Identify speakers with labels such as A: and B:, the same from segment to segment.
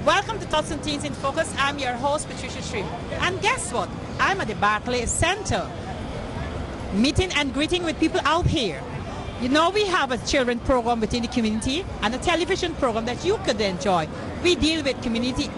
A: Welcome to Tots and Teens in Focus. I'm your host, Patricia Shrim. And guess what? I'm at the Barclays Center, meeting and greeting with people out here. You know, we have a children program within the community and a television program that you could enjoy. We deal with community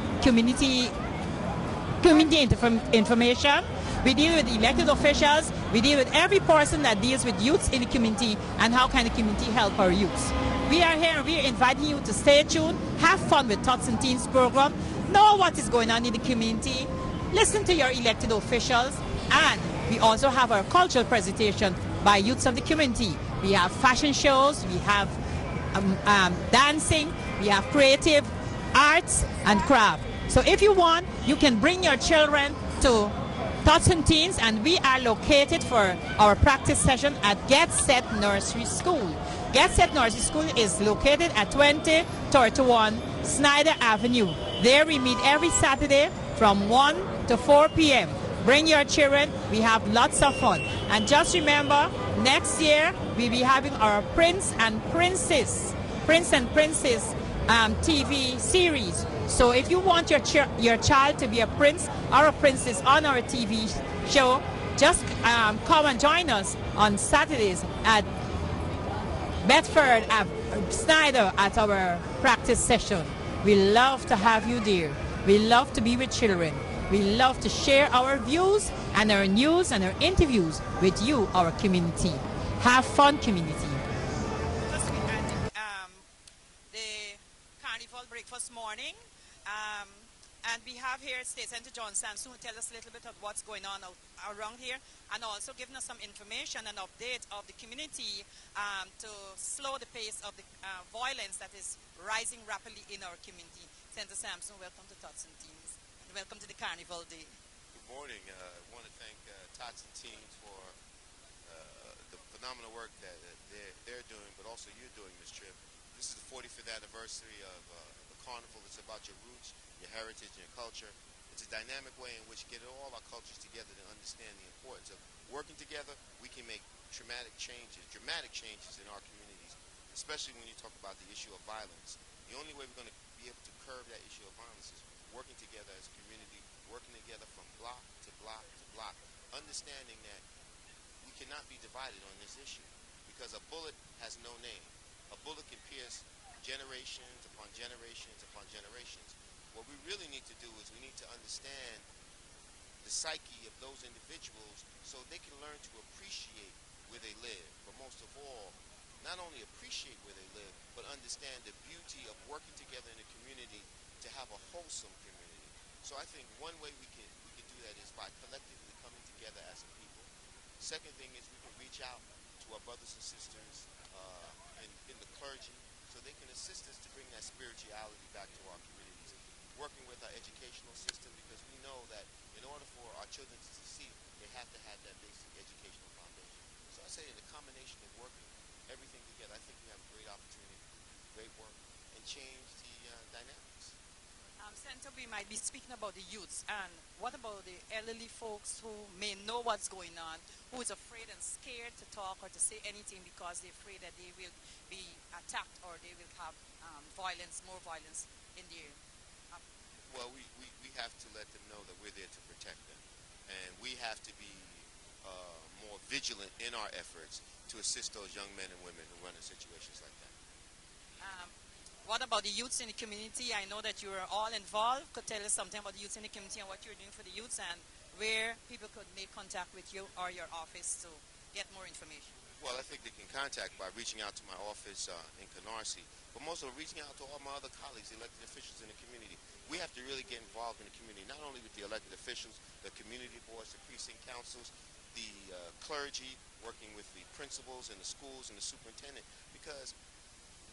A: information. We deal with elected officials. We deal with every person that deals with youths in the community and how can the community help our youths. We are here and we are inviting you to stay tuned, have fun with Tots and Teens program, know what is going on in the community, listen to your elected officials, and we also have our cultural presentation by youths of the community. We have fashion shows, we have dancing, we have creative arts and craft. So if you want, you can bring your children to Tots and Teens, and we are located for our practice session at Get Set Nursery School. Get Set Nursery School is located at 2031 Snyder Avenue. There we meet every Saturday from 1 to 4 p.m. Bring your children. We have lots of fun. And just remember, next year we'll be having our Prince and Princess TV series. So if you want your child to be a prince or a princess on our TV show, just come and join us on Saturdays at Bedford Snyder at our practice session. We love to have you there. We love to be with children. We love to share our views and our news and our interviews with you, our community. Have fun, community. Just the carnival breakfast morning. And we have here State Senator John Sampson who will tell us a little bit of what's going on around here, and also giving us some information and update of the community to slow the pace of the violence that is rising rapidly in our community. Senator Sampson, welcome to Tots and Teens, and welcome to the Carnival Day.
B: Good morning. I want to thank Tots and Teens for the phenomenal work that they're doing, but also you're doing, Ms. Tripp. This is the 45th anniversary of the Carnival. It's about your roots, your heritage, and your culture. It's a dynamic way in which get all our cultures together to understand the importance of working together. We can make dramatic changes in our communities, especially when you talk about the issue of violence. The only way we're going to be able to curb that issue of violence is working together as a community, working together from block to block to block, understanding that we cannot be divided on this issue because a bullet has no name. A bullet can pierce generations upon generations upon generations. What we really need to do is we need to understand the psyche of those individuals so they can learn to appreciate where they live. But most of all, not only appreciate where they live, but understand the beauty of working together in a community to have a wholesome community. So I think one way we can do that is by collectively coming together as a people. Second thing is we can reach out to our brothers and sisters in the clergy so they can assist us to bring that spirituality back to our communities. Working with our educational system, because we know that in order for our children to succeed, they have to have that basic educational foundation. So I say in the combination of working everything together, I think we have a great opportunity, great work, and change the dynamics.
A: Senator, we might be speaking about the youths, and what about the elderly folks who may know what's going on, who is afraid and scared to talk or to say anything because they're afraid that they will be attacked or they will have more violence in their...
B: Well, we have to let them know that we're there to protect them, and we have to be more vigilant in our efforts to assist those young men and women who run in situations like that.
A: What about the youths in the community? I know that you are all involved. Could tell us something about the youths in the community and what you're doing for the youths and where people could make contact with you or your office to get more information.
B: Well, I think they can contact by reaching out to my office in Canarsie, but most of all reaching out to all my other colleagues, elected officials in the community. We have to really get involved in the community, not only with the elected officials, the community boards, the precinct councils, the clergy, working with the principals in the schools and the superintendent, because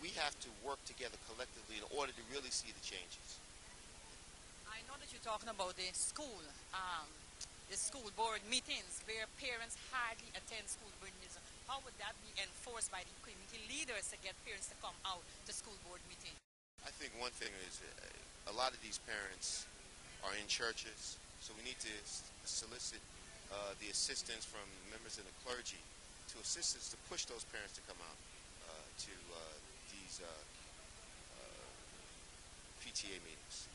B: we have to work together collectively in order to really see the changes.
A: I know that you're talking about the school board meetings where parents hardly attend school board meetings. How would that be enforced by the community leaders to get parents to come out to school board meetings?
B: I think one thing is a lot of these parents are in churches, so we need to solicit the assistance from members of the clergy to assist us to push those parents to come out to these PTA meetings.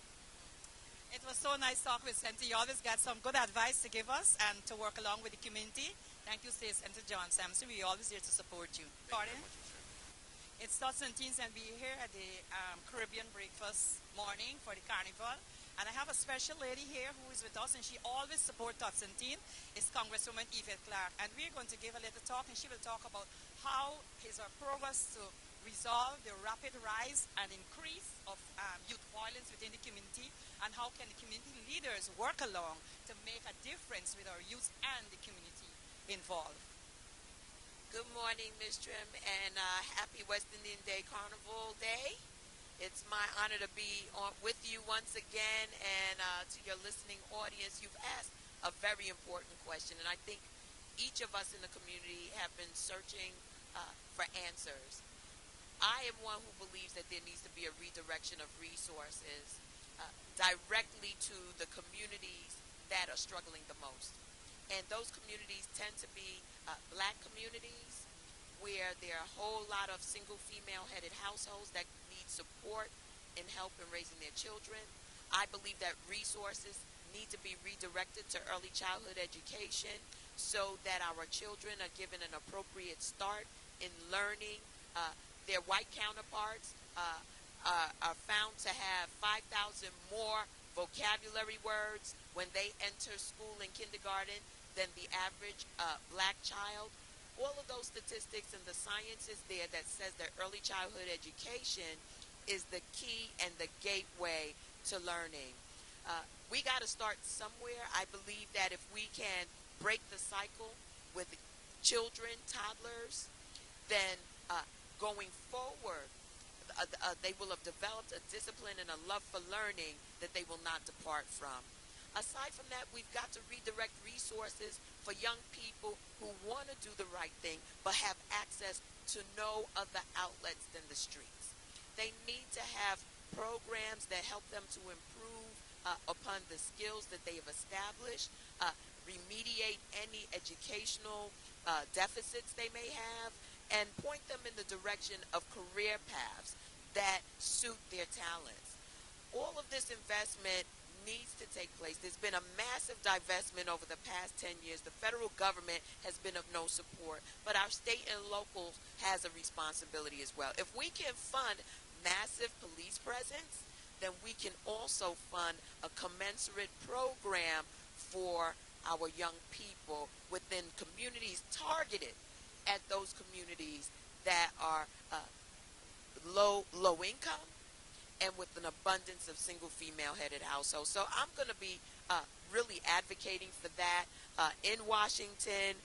A: It was so nice talking with Senator. You always got some good advice to give us and to work along with the community. Thank you, State Senator John Sampson. We're always here to support you.
B: Thank you very much,
A: It's Tots and Teens, and we're here at the Caribbean breakfast morning for the carnival. And I have a special lady here who is with us, and she always supports Tots and Teens. It's Congresswoman Yvette Clarke. And we're going to give a little talk, and she will talk about how is our progress to resolve the rapid rise and increase of youth violence within the community, and how can the community leaders work along to make a difference with our youth and the community involved.
C: Good morning, Ms. Trim, and happy West Indian Day Carnival Day. It's my honor to be with you once again, and to your listening audience. You've asked a very important question, and I think each of us in the community have been searching for answers. I am one who believes that there needs to be a redirection of resources directly to the communities that are struggling the most. And those communities tend to be black communities where there are a whole lot of single female-headed households that need support and help in raising their children. I believe that resources need to be redirected to early childhood education so that our children are given an appropriate start in learning. Their white counterparts are found to have 5,000 more vocabulary words when they enter school in kindergarten than the average black child. All of those statistics and the science is there that says that early childhood education is the key and the gateway to learning. We got to start somewhere. I believe that if we can break the cycle with children, toddlers, then going forward, they will have developed a discipline and a love for learning that they will not depart from. Aside from that, we've got to redirect resources for young people who want to do the right thing but have access to no other outlets than the streets. They need to have programs that help them to improve upon the skills that they have established, remediate any educational deficits they may have, and point them in the direction of career paths that suit their talents. All of this investment needs to take place. There's been a massive divestment over the past 10 years. The federal government has been of no support, but our state and local has a responsibility as well. If we can fund massive police presence, then we can also fund a commensurate program for our young people within communities targeted at those communities that are low income and with an abundance of single female-headed households. So I'm going to be really advocating for that in Washington,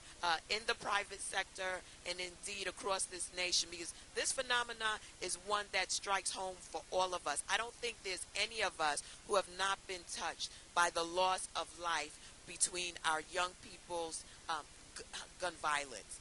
C: in the private sector, and indeed across this nation, because this phenomenon is one that strikes home for all of us. I don't think there's any of us who have not been touched by the loss of life between our young people's gun violence.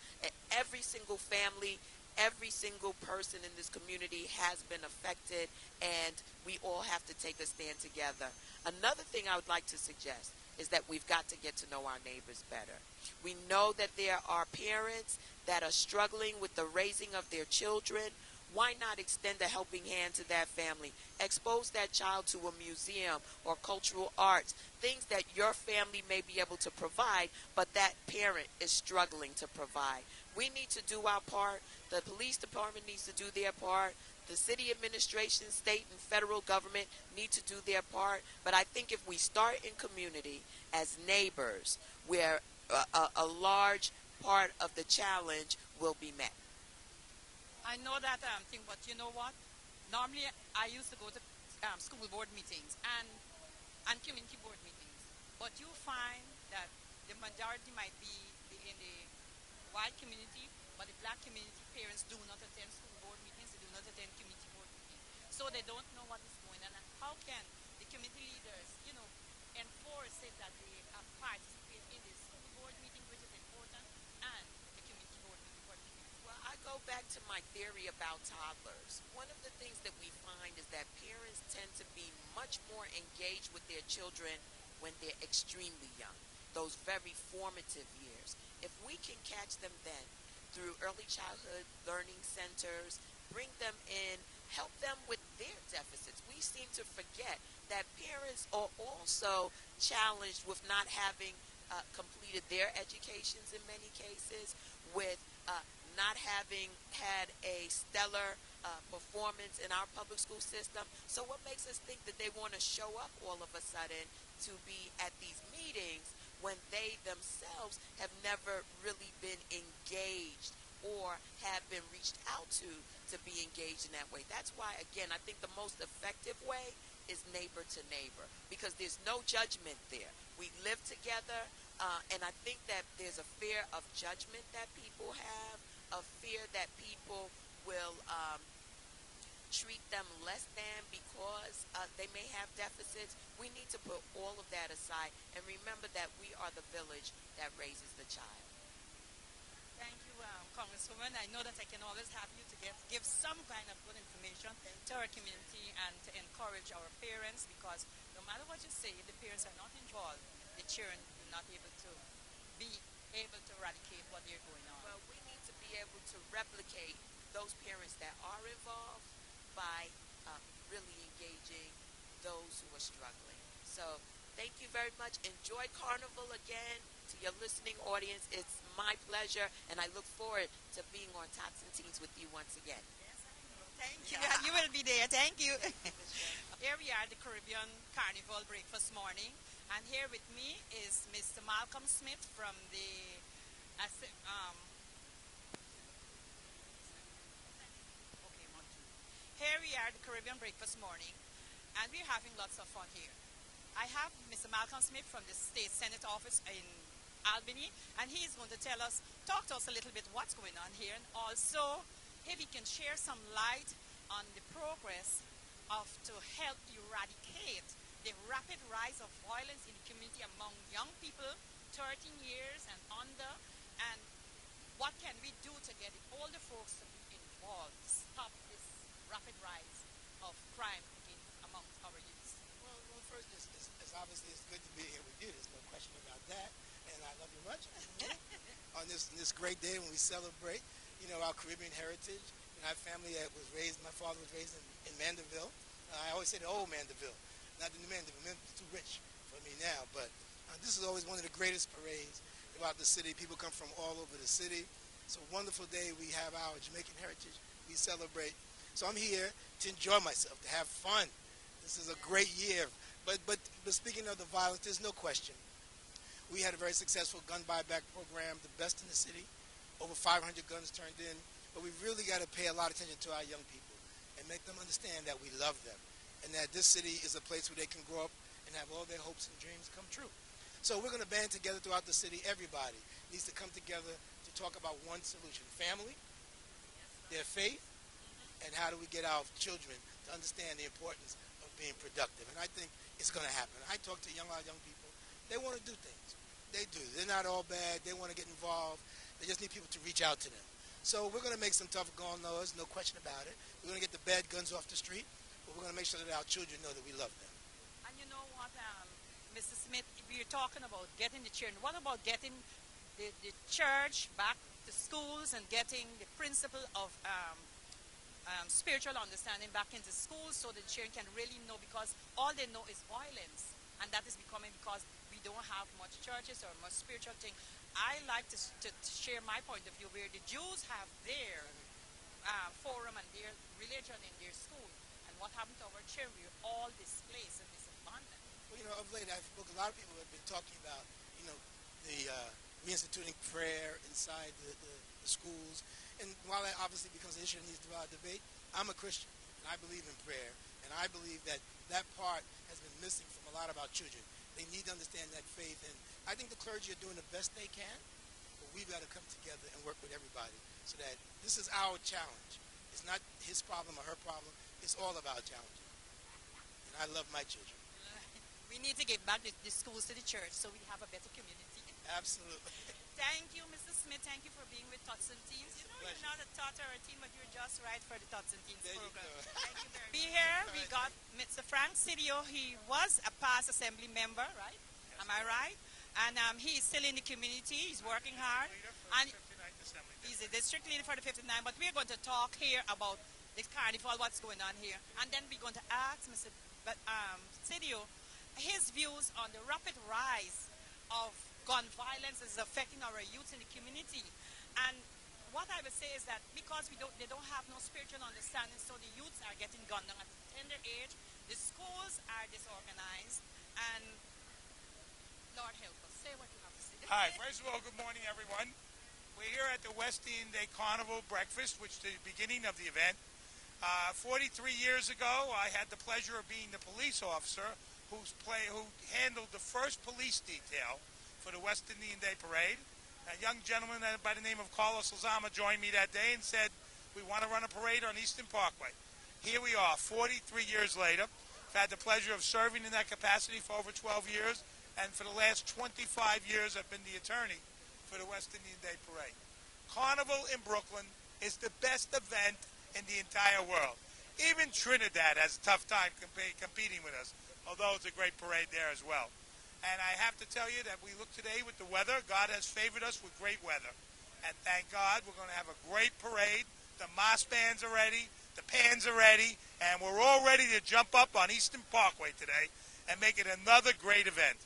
C: Every single family, every single person in this community has been affected, and we all have to take a stand together. Another thing I would like to suggest is that we've got to get to know our neighbors better. We know that there are parents that are struggling with the raising of their children. Why not extend a helping hand to that family? Expose that child to a museum or cultural arts, things that your family may be able to provide, but that parent is struggling to provide. We need to do our part. The police department needs to do their part. The city administration, state and federal government need to do their part. But I think if we start in community as neighbors, where a large part of the challenge will be met.
A: I know that thing, but you know what? Normally, I used to go to school board meetings and community board meetings. But you find that the majority might be in the white community, but the black community parents do not attend school board meetings, they do not attend community board meetings. So they don't know what is going on. And how can the community leaders, enforce it that they participate in the school board meeting, which is important, and the community board meeting?
C: Well, I go back to my theory about toddlers. One of the things that we find is that parents tend to be much more engaged with their children when they're extremely young, those very formative years. If we can catch them then through early childhood learning centers, bring them in, help them with their deficits. We seem to forget that parents are also challenged with not having completed their educations in many cases, with not having had a stellar performance in our public school system. So what makes us think that they want to show up all of a sudden to be at these meetings when they themselves have never really been engaged or have been reached out to be engaged in that way? That's why, again, I think the most effective way is neighbor to neighbor, because there's no judgment there. We live together, and I think that there's a fear of judgment that people have, a fear that people will treat them less than because they may have deficits. We need to put all of that aside and remember that we are the village that raises the child.
A: Thank you, Congresswoman. I know that I can always have you to give some kind of good information to our community and to encourage our parents, because no matter what you say, if the parents are not involved, the children will not be able to eradicate what they're going on.
C: Well, we need to be able to replicate those parents that are involved by really engaging those who are struggling. So thank you very much. Enjoy Carnival again. To your listening audience, it's my pleasure, and I look forward to being on Tots and Teens with you once again.
A: Yes, I know. Thank you. You will be there. Thank you. Here we are at the Caribbean Carnival Breakfast Morning, and here with me is Mr. Malcolm Smith from the Here we are at the Caribbean Breakfast Morning, and we're having lots of fun here. I have Mr. Malcolm Smith from the State Senate office in Albany, and he's going to talk to us a little bit what's going on here, and also if he can share some light on the progress to help eradicate the rapid rise of violence in the community among young people, 13 years and under, and what can we do to get older folks to be involved, stop this rapid rise of crime among our youth?
D: Well, first, it's obviously it's good to be here with you. There's no question about that, and I love you much. On this great day when we celebrate, our Caribbean heritage. I have family that was raised. My father was raised in Mandeville. I always say the old Mandeville, not the new Mandeville. Mandeville's too rich for me now, but this is always one of the greatest parades throughout the city. People come from all over the city. It's a wonderful day. We have our Jamaican heritage. We celebrate. So I'm here to enjoy myself, to have fun. This is a great year. But speaking of the violence, there's no question. We had a very successful gun buyback program, the best in the city. Over 500 guns turned in. But we've really got to pay a lot of attention to our young people and make them understand that we love them and that this city is a place where they can grow up and have all their hopes and dreams come true. So we're going to band together throughout the city. Everybody needs to come together to talk about one solution: family, their faith, and how do we get our children to understand the importance of being productive. And I think it's going to happen. I talk to a lot of young people. They want to do things. They do. They're not all bad. They want to get involved. They just need people to reach out to them. So we're going to make some tough gun laws, no question about it. We're going to get the bad guns off the street, but we're going to make sure that our children know that we love them.
A: And you know what, Mr. Smith, we're talking about getting the children. What about getting the church back to schools and getting the principle of spiritual understanding back into schools so the children can really know, because all they know is violence, and that is becoming because we don't have much churches or much spiritual thing. I like to share my point of view, where the Jews have their forum and their religion in their school, and what happened to our children? We're all displaced and disabandoned.
D: Well, of late, I've spoken, a lot of people have been talking about, the reinstituting prayer inside the schools. And while that obviously becomes an issue that needs to be a debate, I'm a Christian, and I believe in prayer, and I believe that part has been missing from a lot of our children. They need to understand that faith, and I think the clergy are doing the best they can, but we've got to come together and work with everybody so that this is our challenge. It's not his problem or her problem. It's all of our challenges. And I love my children.
A: We need to give back the schools to the church so we have a better community.
D: Absolutely.
A: Thank you, Mr. Smith. Thank you for being with Tots and Teens. You're not a tot or a teen, but you're just right for the Tots and Teens program. Thank you very much. Be here. We got Mr. Frank Sidio. He was a past assembly member, right? Yes. Am I right? And he's still in the community. He's working hard. And he's a district leader for the 59. But we're going to talk here about the carnival, what's going on here. And then we're going to ask Mr. Sidio his views on the rapid rise of gun violence is affecting our youth in the community. And what I would say is that because they don't have no spiritual understanding, so the youths are getting gunned down at a tender age, the schools are disorganized, and Lord help us. Say what you have to say.
E: Hi, first of all, good morning, everyone. We're here at the West Indian Day Carnival Breakfast, which is the beginning of the event. 43 years ago, I had the pleasure of being the police officer who handled the first police detail for the West Indian Day Parade. A young gentleman by the name of Carlos Lozama joined me that day and said, we want to run a parade on Eastern Parkway. Here we are, 43 years later. I've had the pleasure of serving in that capacity for over 12 years, and for the last 25 years I've been the attorney for the West Indian Day Parade. Carnival in Brooklyn is the best event in the entire world. Even Trinidad has a tough time competing with us, although it's a great parade there as well. And I have to tell you that we look today with the weather. God has favored us with great weather. And thank God we're going to have a great parade. The Moss bands are ready, the pans are ready, and we're all ready to jump up on Eastern Parkway today and make it another great event.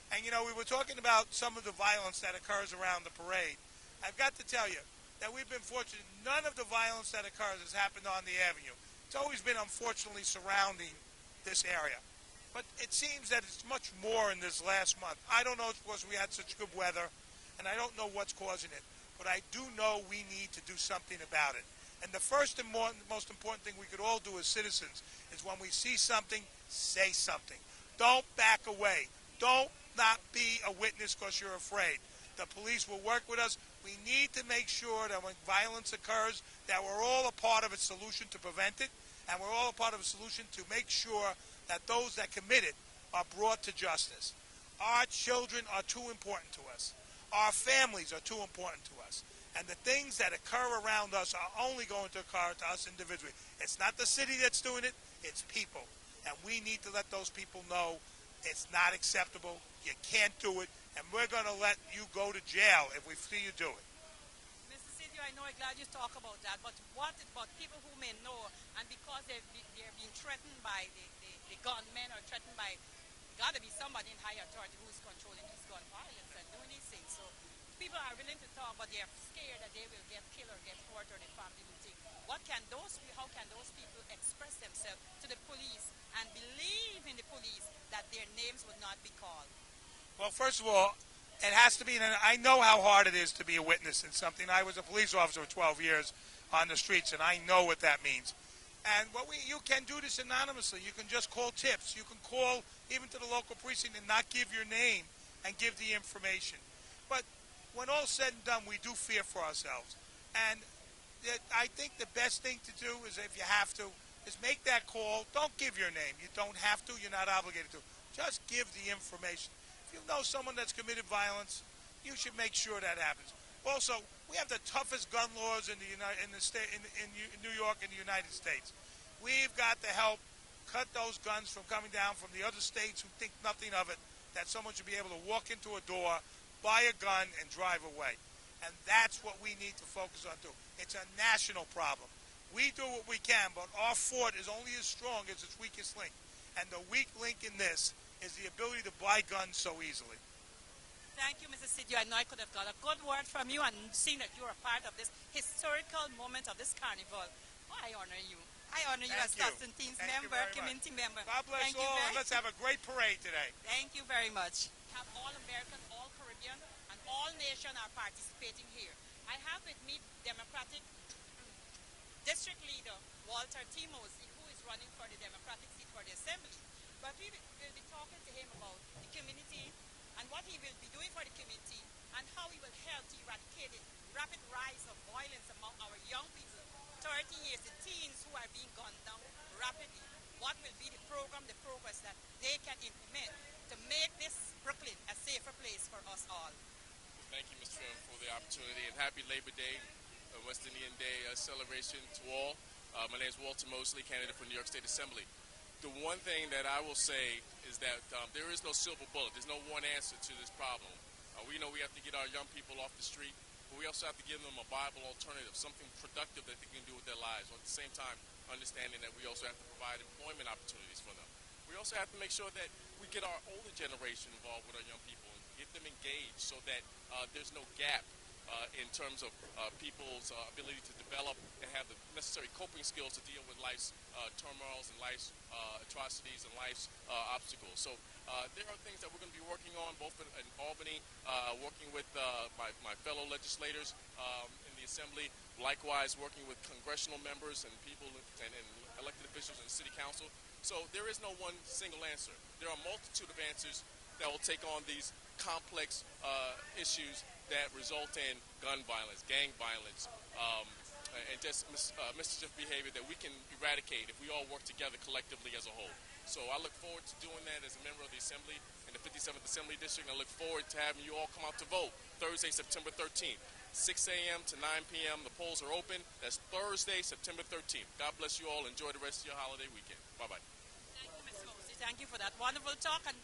E: And you know, we were talking about some of the violence that occurs around the parade. I've got to tell you that we've been fortunate. None of the violence that occurs has happened on the avenue. It's always been, unfortunately, surrounding this area. But it seems that it's much more in this last month. I don't know, it's because we had such good weather, and I don't know what's causing it. But I do know we need to do something about it. And the first and most important thing we could all do as citizens is when we see something, say something. Don't back away. Don't not be a witness because you're afraid. The police will work with us. We need to make sure that when violence occurs, that we're all a part of a solution to prevent it, and we're all a part of a solution to make sure that those that commit it are brought to justice. Our children are too important to us. Our families are too important to us. And the things that occur around us are only going to occur to us individually. It's not the city that's doing it, it's people. And we need to let those people know it's not acceptable, you can't do it, and we're going to let you go to jail if we see you do it.
A: Mr. Sidio, I know I'm glad you talk about that, but what about people who may know, and because they're being threatened by the gunmen or threatened by, got to be somebody in high authority who's controlling this gun violence and doing these things. So people are willing to talk, but they're scared that they will get killed or get hurt or the family will take. How can those people express themselves to the police and believe in the police that their names would not be called?
E: Well, first of all, it has to be, I know how hard it is to be a witness in something. I was a police officer for 12 years on the streets, and I know what that means. And you can do this anonymously. You can just call tips. You can call even to the local precinct and not give your name and give the information. But when all's said and done, we do fear for ourselves. And I think the best thing to do is, if you have to, is make that call. Don't give your name. You don't have to. You're not obligated to. Just give the information. If you know someone that's committed violence, you should make sure that happens. Also, we have the toughest gun laws in New York and the United States. We've got to help cut those guns from coming down from the other states who think nothing of it, that someone should be able to walk into a door, buy a gun, and drive away. And that's what we need to focus on too. It's a national problem. We do what we can, but our fort is only as strong as its weakest link. And the weak link in this is the ability to buy guns so easily.
A: Thank you, Mr. Sidio. I know I could have got a good word from you, and seeing that you're a part of this historical moment of this carnival, I honor you. I honor you as Constantine's member, community member.
E: God bless all, and let's have a great parade today.
A: Thank you very much. We have all American, all Caribbean, and all nations are participating here. I have with me Democratic District Leader Walter Timosi, who is running for the Democratic seat for the Assembly. But we will be talking to him about the community and what he will be doing for the community and how he will help to eradicate the rapid rise of violence among our young people. 30 years, the teens who are being gunned down rapidly. What will be the program, the progress that they can implement to make this Brooklyn a safer place for us all?
F: Well, thank you, Ms. Trim, for the opportunity, and happy Labor Day, West Indian Day celebration to all. My name is Walter Mosley, candidate for New York State Assembly. The one thing that I will say is that there is no silver bullet. There's no one answer to this problem. We know we have to get our young people off the street. but we also have to give them a viable alternative, something productive that they can do with their lives, while at the same time understanding that we also have to provide employment opportunities for them. We also have to make sure that we get our older generation involved with our young people and get them engaged so that there's no gap in terms of people's ability to develop and have the necessary coping skills to deal with life's turmoils and life's atrocities and life's obstacles. So there are things that we're going to be working on both in Albany, working with my fellow legislators in the Assembly, likewise working with congressional members and people and elected officials in the City Council. So there is no one single answer. There are a multitude of answers that will take on these complex issues that result in gun violence, gang violence, and just mischief behavior that we can eradicate if we all work together collectively as a whole. So I look forward to doing that as a member of the Assembly in the 57th Assembly District. I look forward to having you all come out to vote Thursday, September 13th, 6 a.m. to 9 p.m. The polls are open. That's Thursday, September 13th. God bless you all. Enjoy the rest of your holiday weekend. Bye-bye.
A: Thank you, Mr. Mosley. Thank you for that wonderful talk. And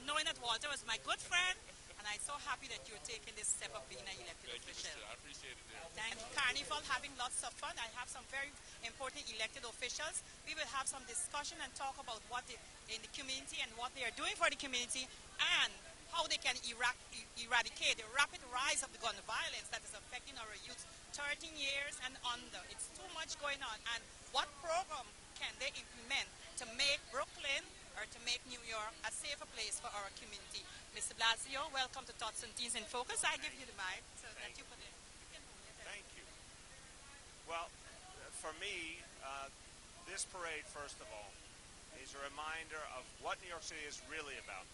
A: knowing that Walter was my good friend, and I'm so happy that you're taking this step of being an elected official.
F: Thank you, I appreciate it, dear.
A: Thank you. Carnival, having lots of fun. I have some very important elected officials. We will have some discussion and talk about what in the community and what they are doing for the community and how they can eradicate the rapid rise of the gun violence that is affecting our youth 13 years and under. It's too much going on. And what program can they implement to make Brooklyn or to make New York a safer place for our community? Mr. Blasio, welcome to Thoughts and Teens in Focus. I give you the mic so that you put it.
G: Thank you. Well, for me, this parade, first of all, is a reminder of what New York City is really about.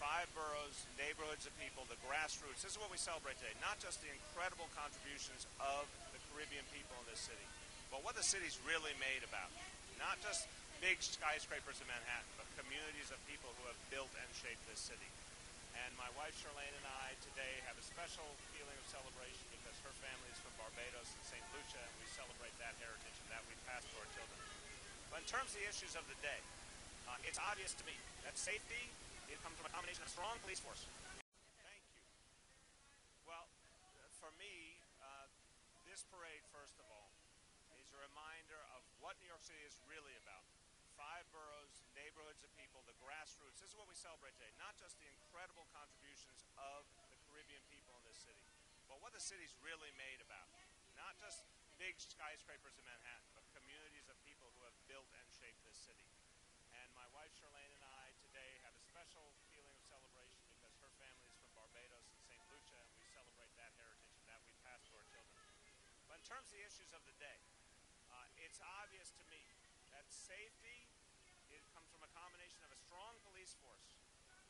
G: 5 boroughs, neighborhoods of people, the grassroots. This is what we celebrate today. Not just the incredible contributions of the Caribbean people in this city, but what the city's really made about. Not just big skyscrapers in Manhattan, but communities of people who have built and shaped this city. And my wife Charlene and I today have a special feeling of celebration because her family is from Barbados and St. Lucia, and we celebrate that heritage and that we pass to our children. But in terms of the issues of the day, it's obvious to me that safety, it comes from a combination of strong police force. Thank you. Well, for me, this parade, first of all, is a reminder of what New York City is really about. 5 boroughs, neighborhoods of people, the grassroots. This is what we celebrate today. Not just the incredible contributions of the Caribbean people in this city, but what the city's really made about. Not just big skyscrapers in Manhattan, but communities of people who have built and shaped this city. And my wife Charlene and I today have a special feeling of celebration because her family is from Barbados and St. Lucia, and we celebrate that heritage and that we pass to our children. But in terms of the issues of the day, it's obvious to me that safety, it comes from a combination of a strong police force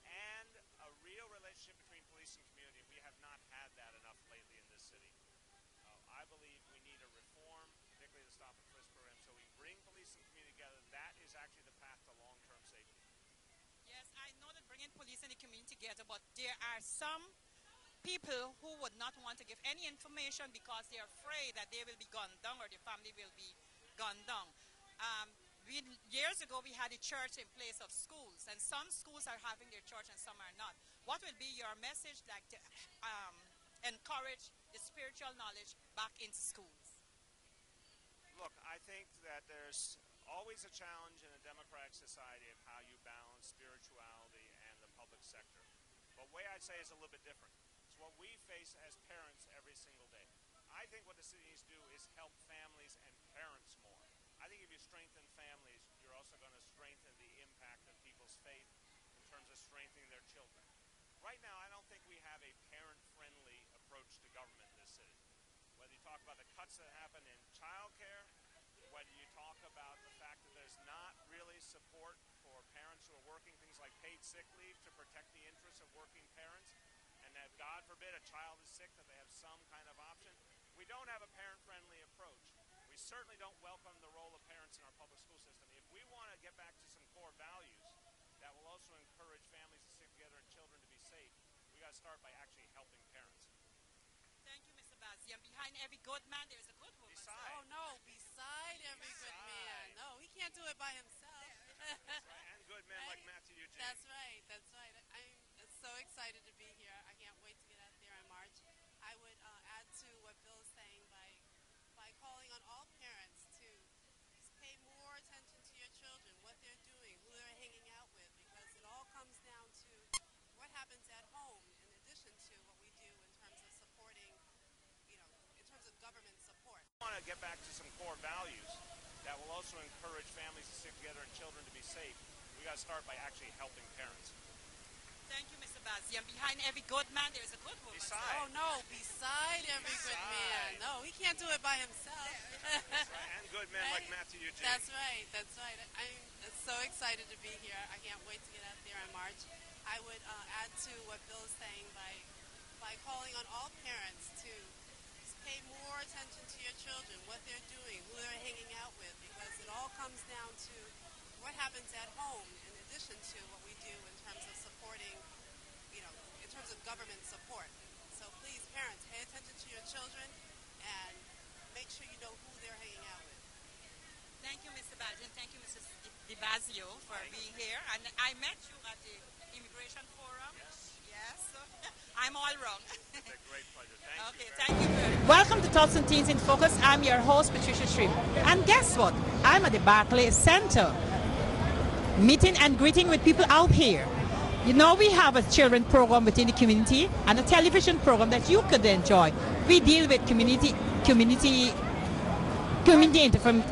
G: and a real relationship between police and community. We have not had that enough lately in this city. I believe we need a reform, particularly the stop and frisk program, so we bring police and community together. That is actually the path to long-term safety.
A: Yes, I know that bringing police and the community together, but there are some people who would not want to give any information because they're afraid that they will be gunned down or their family will be gunned down. Years ago, we had a church in place of schools, and some schools are having their church and some are not. What will be your message like to encourage the spiritual knowledge back into schools?
G: Look, I think that there's always a challenge in a democratic society of how you balance spirituality and the public sector. But the way I'd say is a little bit different. It's what we face as parents every single day. I think what the city needs to do is help families and parents more. I think if you strengthen families, you're also going to strengthen the impact of people's faith in terms of strengthening their children. Right now, I don't think we have a parent-friendly approach to government in this city. Whether you talk about the cuts that happen in child care, whether you talk about the fact that there's not really support for parents who are working, things like paid sick leave to protect the interests of working parents, and that, God forbid, a child is sick, that they have some kind of option. We don't have a parent-friendly approach. We certainly don't welcome the role of parents in our public school system. If we want to get back to some core values that will also encourage families to stick together and children to be safe, we got to start by actually helping parents.
A: Thank you, Mr. Bazzi. And behind every good man, there is a good woman.
G: Beside.
H: Oh, no, beside every good man. No, he can't do it by himself.
G: That's right, and good men like Matthew Eugene.
H: That's right, that's right. I'm so excited to be here. I can't wait to get out there in March. I would add to what Bill is saying by calling on all parents to pay more attention to your children, what they're doing, who they're hanging out with, because it all comes down to what happens at home in addition to what we do in terms of supporting, in terms of government support.
G: I want to get back to some core values that will also encourage families to stick together and children to be safe. We got to start by actually helping parents.
A: Thank you, Mr. Bazian. Behind every good man, there is a good woman.
H: Oh, no, beside every good man. No, he can't do it by himself.
G: That's right. And good men like Matthew Eugene.
H: That's right, that's right. I'm so excited to be here. I can't wait to get out there in March. I would add to what Bill is saying by calling on all parents to pay more attention to your children, what they're doing, who they're hanging out with, because it all comes down to what happens at home in addition to what we do in terms of supporting, in terms of government support. So please, parents, pay attention to your children and make sure you know who they're hanging out with.
A: Thank you, Mr. Bazian. Thank you, Mrs. DiBazio, for being here. And I met you at the Immigration Forum. Yes. So I'm all wrong.
G: It's a great pleasure. Thank you.
A: Okay, thank you very much. Welcome to Tots and Teens in Focus. I'm your host, Patricia Shrimp. And guess what? I'm at the Barclays Center, meeting and greeting with people out here. We have a children program within the community and a television program that you could enjoy. We deal with community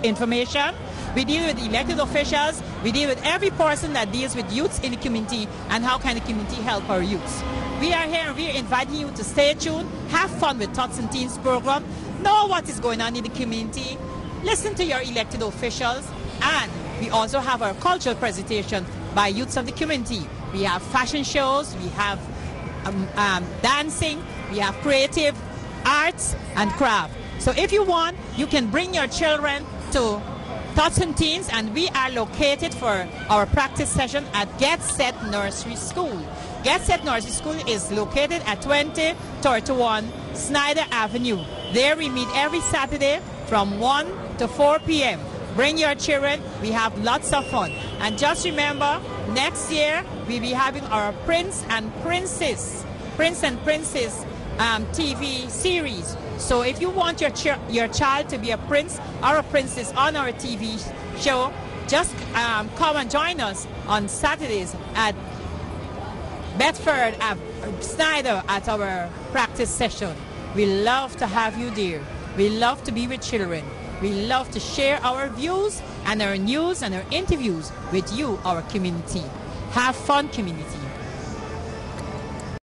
A: information. We deal with elected officials. We deal with every person that deals with youths in the community and how can the community help our youths. We are here and we are inviting you to stay tuned, have fun with Tots and Teens program, know what is going on in the community, listen to your elected officials, and we also have our cultural presentation by youths of the community. We have fashion shows, we have dancing, we have creative arts and craft. So if you want, you can bring your children to Tots and Teens, and we are located for our practice session at Get Set Nursery School. Get Set Nursery School is located at 2031 Snyder Avenue. There we meet every Saturday from 1 to 4 p.m. Bring your children. We have lots of fun. And just remember, next year we'll be having our Prince and Princess TV series. So if you want your child to be a prince or a princess on our TV show, just come and join us on Saturdays at Bedford Snyder at our practice session. We love to have you there. We love to be with children. We love to share our views and our news and our interviews with you, our community. Have fun, community.